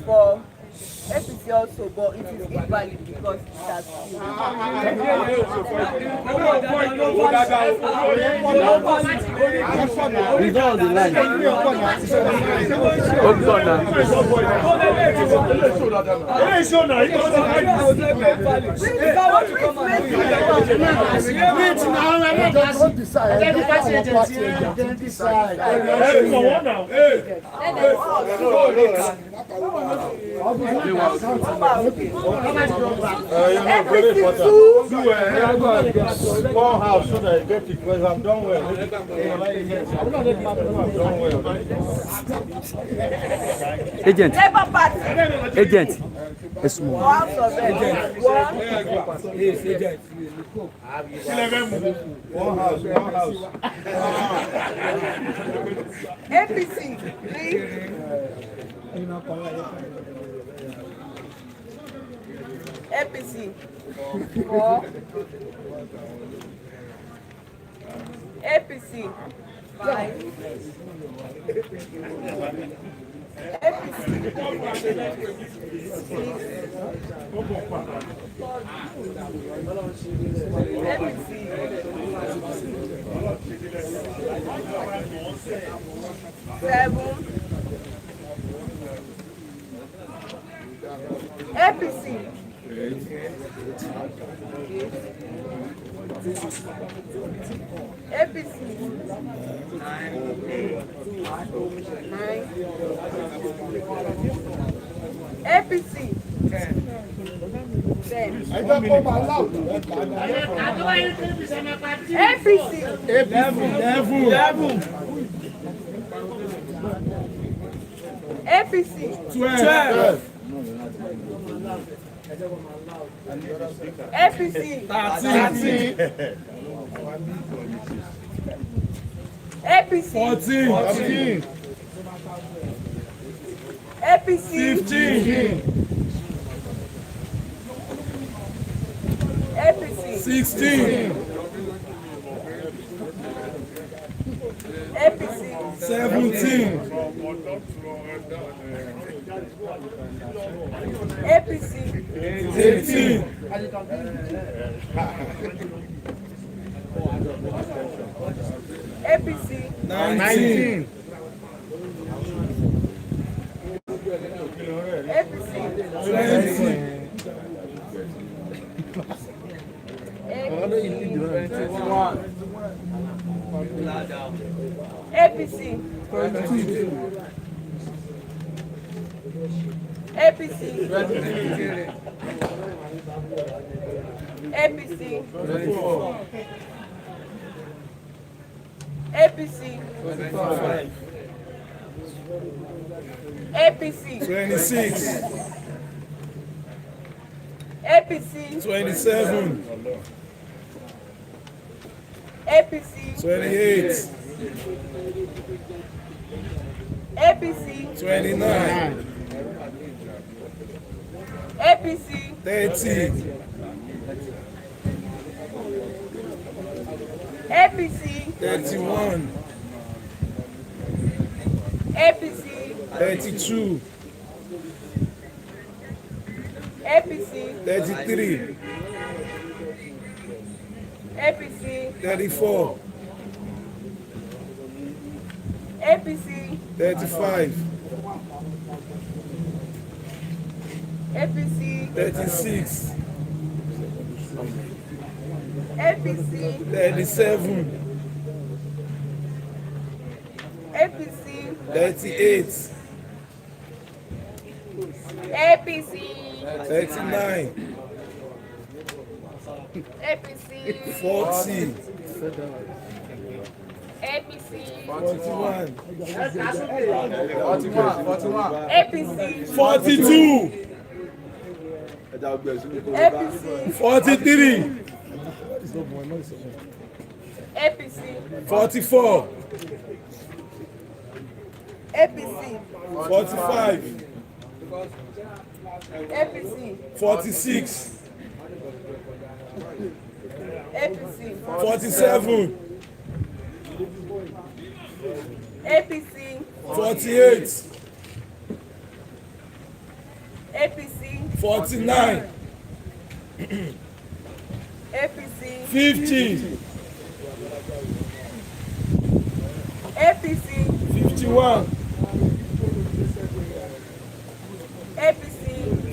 for APC also, but it is invalid because it has we don't the line. One house so that I get it because I'm done well. Agent. Labour Party. Agent. A small. House of Reps. One house. APC, please. APC. 4. APC. 5. APC. 7. APC. 9. APC. 10. I don't come allowed. APC. 11. APC. 12. APC. 13. APC. 14. APC. 15. APC. 16. APC. 17. APC. 18. APC. 19. APC. 21. APC. APC. APC. 24. APC. 25. APC. 26. APC. 27. APC. 28. APC. 29. APC. 30. APC. 31. APC. 32. APC. 33. APC. 34. APC. 35. APC. 36. APC. 37. APC. 38. APC. 39. APC. 40. APC. 41. APC. 42. APC. 43. APC. 44. APC. 45. APC. 46. APC. 47. APC. 48. APC 49, APC 50, APC 51, APC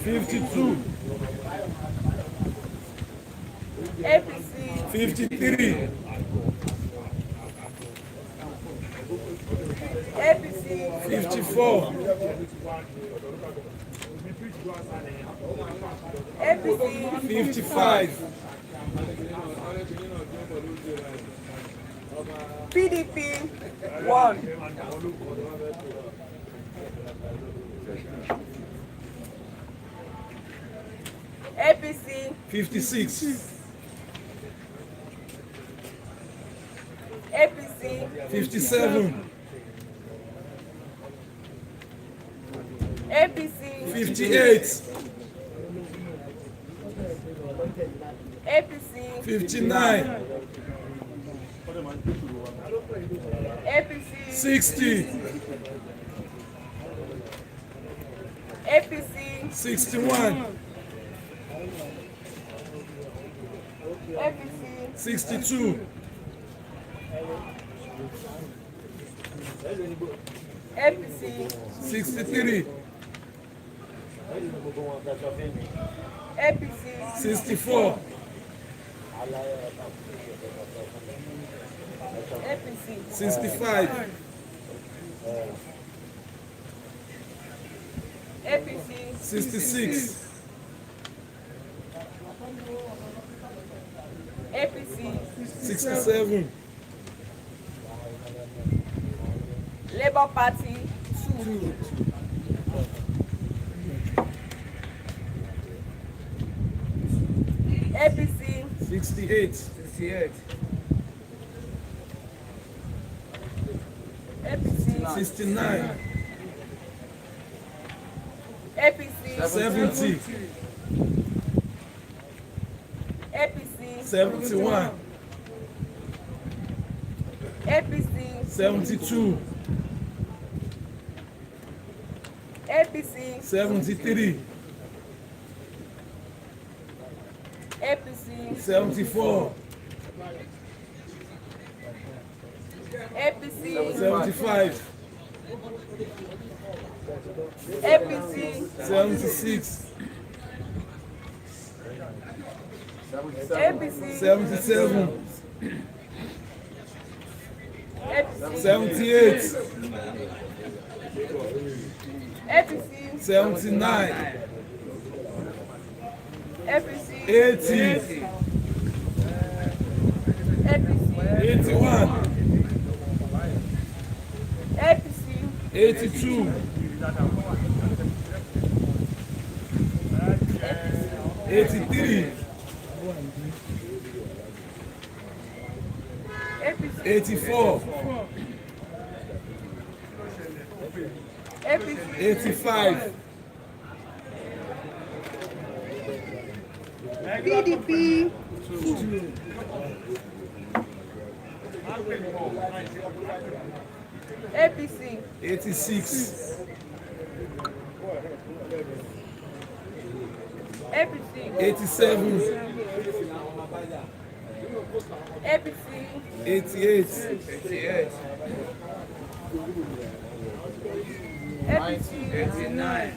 52, APC 53, APC 54, APC 55, PDP 1 APC 56, APC 57, APC 58, APC 59, APC 60, APC 61, APC 62, APC 63, APC 64, APC 65, APC 66, APC 67, Labour Party 2 APC 68, APC 69, APC 70, APC 71, APC 72, APC 73, APC 74, APC 75, APC 76, APC 77, APC 78, APC 79, APC 80, APC 81, APC 82, 83, APC 84, APC 85, PDP 2 APC 86, APC 87, APC 88, APC 89,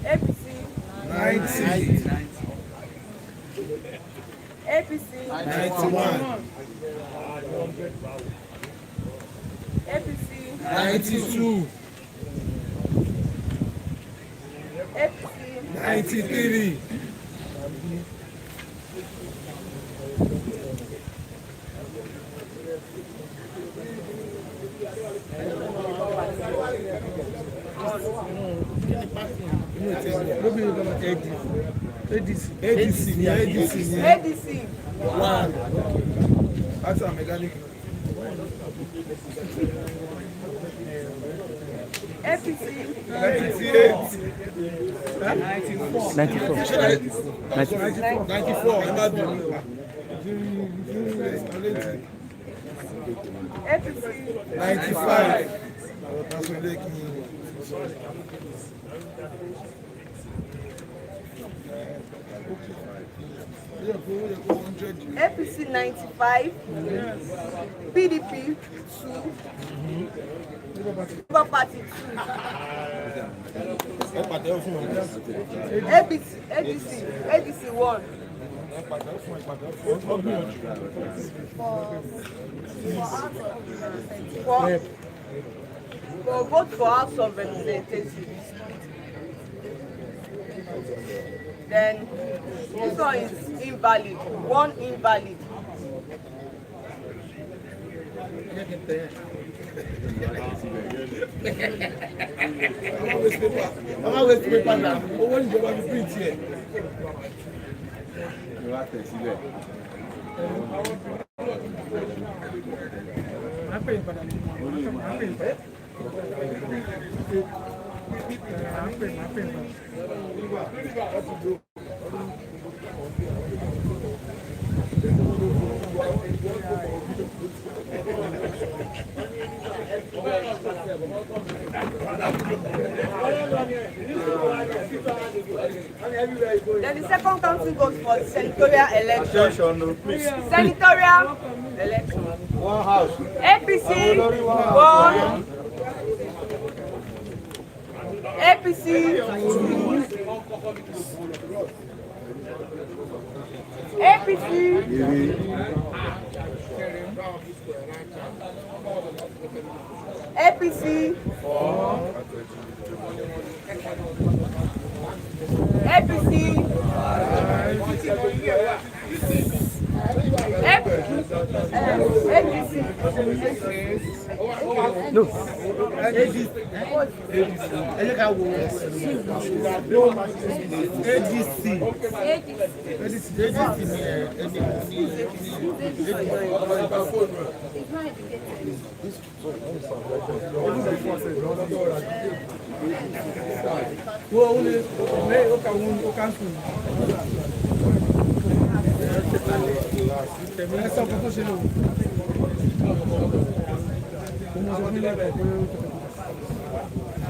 APC 90, APC 91, APC 92, APC 93, ADC 1. That's a mechanic. APC 98, 94. 94. APC 95. That's what they can. APC 95, PDP 2, Labour Party 2, ADC 1. For vote for House of Representatives. Then this one is invalid. One invalid. I'm always paper now. But when you have to print here. Then the second counting goes for the senatorial election. Senatorial election. One house. APC 1, APC 2, APC APC 4, APC No.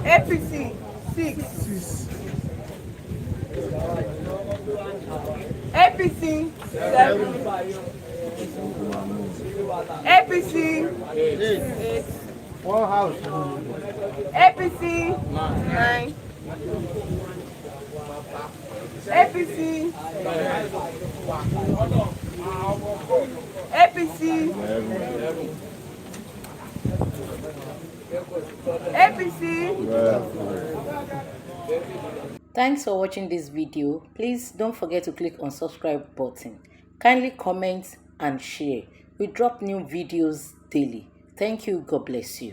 APC 6, APC 7, APC 8, One house. APC 9, APC APC Thanks for watching this video. Please don't forget to click on subscribe button. Kindly comment and share. We drop new videos daily. Thank you. God bless you.